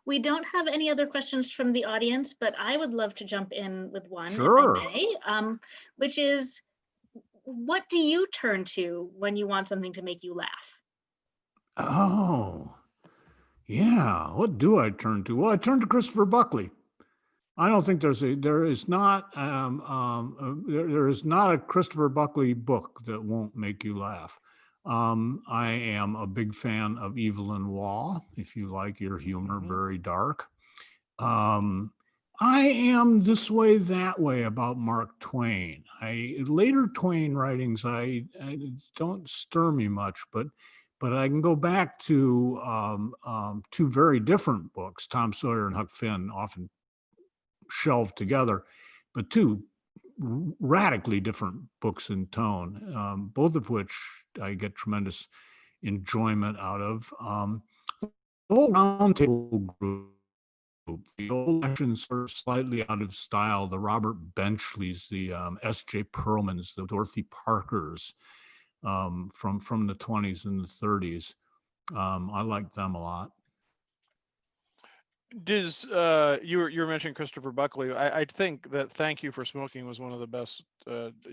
We don't have any other questions from the audience, but I would love to jump in with one, Sure. if I may, which is, what do you turn to when you want something to make you laugh? Oh, yeah. What do I turn to? Well, I turn to Christopher Buckley. I don't think there is not a Christopher Buckley book that won't make you laugh. I am a big fan of Evelyn Waugh, if you like your humor very dark. I am this way, that way about Mark Twain. Later Twain writings, I don't stir me much, but I can go back to two very different books, Tom Sawyer and Huck Finn, often shelved together, but two radically different books in tone, both of which I get tremendous enjoyment out of. The whole roundtable group The old actions are slightly out of style. The Robert Benchleys, the S.J. Perlmans, the Dorothy Parkers from the 20s and the 30s. I like them a lot. Does you were mentioning Christopher Buckley? I think that Thank You for Smoking was one of the best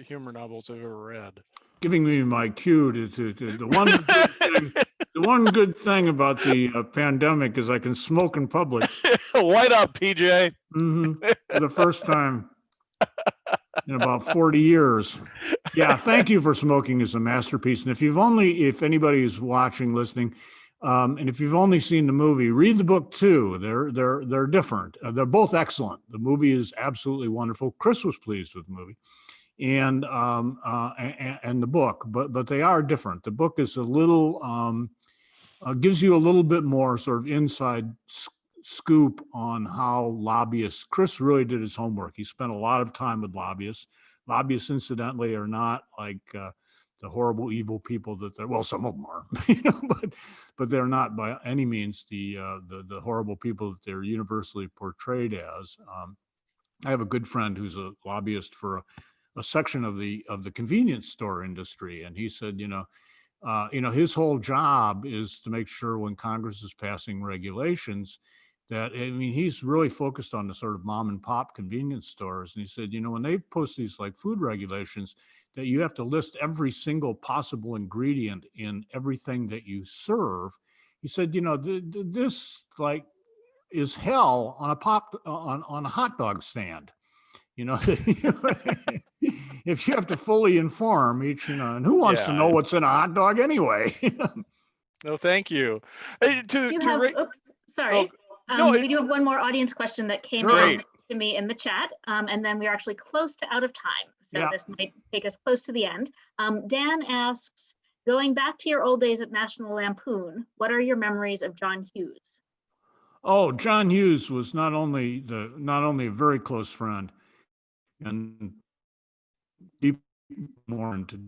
humor novels I've ever read. Giving me my cue to the one good thing, the one good thing about the pandemic is I can smoke in public. Light up, PJ. For the first time in about 40 years. Yeah, Thank You for Smoking is a masterpiece. And if anybody is watching, listening, and if you've only seen the movie, read the book too. They're different. They're both excellent. The movie is absolutely wonderful. Chris was pleased with the movie, and the book, but they are different. The book is a little gives you a little bit more sort of inside scoop on how lobbyists. Chris really did his homework. He spent a lot of time with lobbyists. Lobbyists, incidentally, are not like the horrible, evil people that they're. Well, some of them are, but they're not by any means the horrible people that they're universally portrayed as. I have a good friend who's a lobbyist for a section of the convenience store industry, and he said, his whole job is to make sure when Congress is passing regulations that, he's really focused on the sort of mom and pop convenience stores. And he said, when they post these like food regulations, that you have to list every single possible ingredient in everything that you serve. He said, this like is hell on a hot dog stand. If you have to fully inform each, and who wants to know what's in a hot dog anyway? No, thank you. Sorry. No, we do have one more audience question that came in to me in the chat, and then we're actually close to out of time. So this might take us close to the end. Dan asks, going back to your old days at National Lampoon, what are your memories of John Hughes? Oh, John Hughes was not only a very close friend and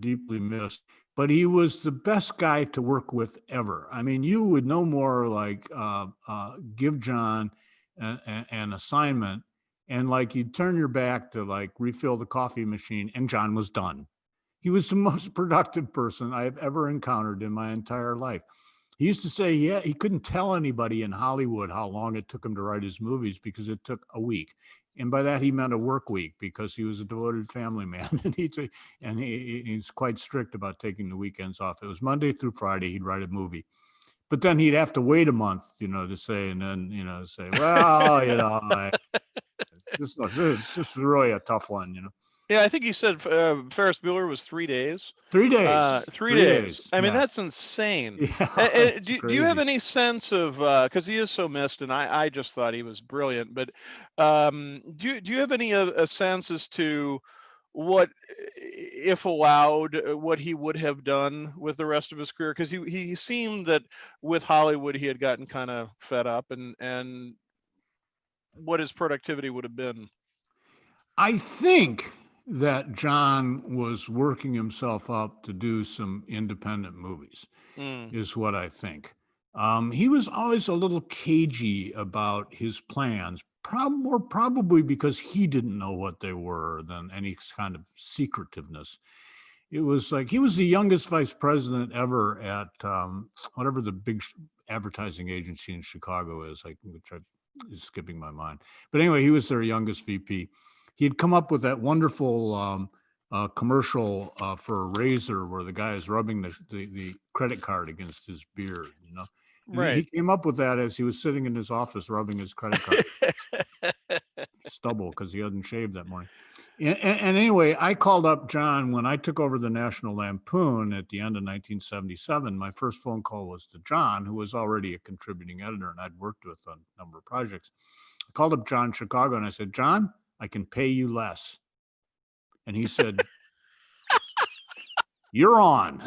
deeply missed, but he was the best guy to work with ever. You would no more like give John an assignment, and like you'd turn your back to like refill the coffee machine, and John was done. He was the most productive person I have ever encountered in my entire life. He used to say, he couldn't tell anybody in Hollywood how long it took him to write his movies because it took a week. And by that, he meant a work week because he was a devoted family man. And he's quite strict about taking the weekends off. It was Monday through Friday, he'd write a movie. But then he'd have to wait a month, to say, and then, say, well, this is really a tough one, Yeah, I think you said Ferris Bueller was 3 days. 3 days. 3 days. That's insane. Yeah, do you have any sense of, because he is so missed, and I just thought he was brilliant, but do you have any a sense as to what, if allowed, what he would have done with the rest of his career? Because he seemed that with Hollywood he had gotten kind of fed up, and what his productivity would have been. I think that John was working himself up to do some independent movies, is what I think. He was always a little cagey about his plans, more probably because he didn't know what they were than any kind of secretiveness. It was like he was the youngest vice president ever at whatever the big advertising agency in Chicago is, which is skipping my mind. But anyway, he was their youngest VP. He had come up with that wonderful commercial for a razor where the guy is rubbing the credit card against his beard, Right. He came up with that as he was sitting in his office rubbing his credit card stubble because he hadn't shaved that morning. And anyway, I called up John when I took over the National Lampoon at the end of 1977. My first phone call was to John, who was already a contributing editor, and I'd worked with on a number of projects. I called up John Chicago and I said, John, I can pay you less. And he said, you're on.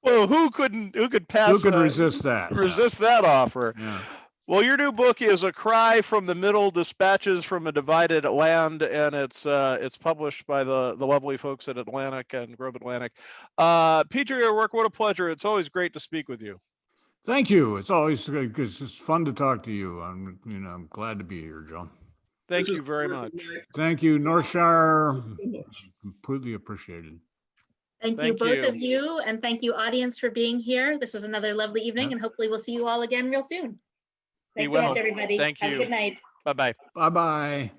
Well, who could resist that? Resist that offer. Yeah. Well, your new book is A Cry from the Middle, Dispatches from a Divided Land, and it's published by the lovely folks at Atlantic and Grove Atlantic. PJ O'Rourke, what a pleasure. It's always great to speak with you. Thank you. It's always good because it's fun to talk to you. I'm glad to be here, Joe. Thank This you is very terrific, much. Mike. Thank you, Northshire. So much. Completely appreciated. Thank you, Thank both you. of you, and thank you, audience, for being here. This was another lovely evening, Yep. and hopefully we'll see you all again real soon. Be Thanks so much, well. everybody. Thank Have a you. good night. Bye-bye. Bye-bye.